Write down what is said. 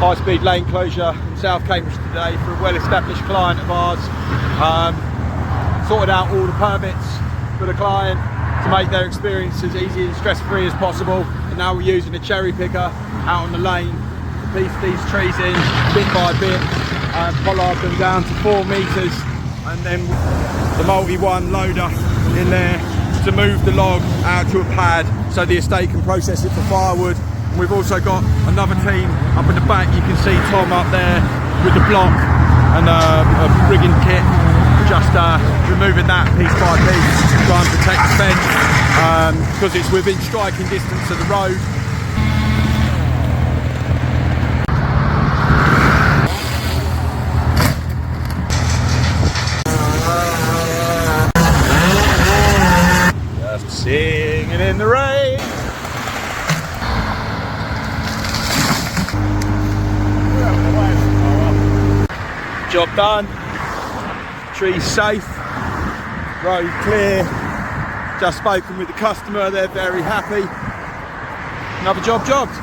high-speed lane closure in South Cambridge today for a well-established client of ours. Sorted out all the permits for the client to make their experience as easy and stress-free as possible. And now we're using a cherry picker out on the lane to piece these trees in bit by bit and pollard them down to 4 metres, and then the multi-one loader in there to move the log out to a pad so the estate can process it for firewood. And we've also got another team up in the back. You can see Tom up there with the block and a rigging kit, just removing that piece by piece to try and protect the fence because it's within striking distance of the road. Just singing in the rain. Job done. Trees safe, road clear. Just spoken with the customer, they're very happy. Another job jobbed.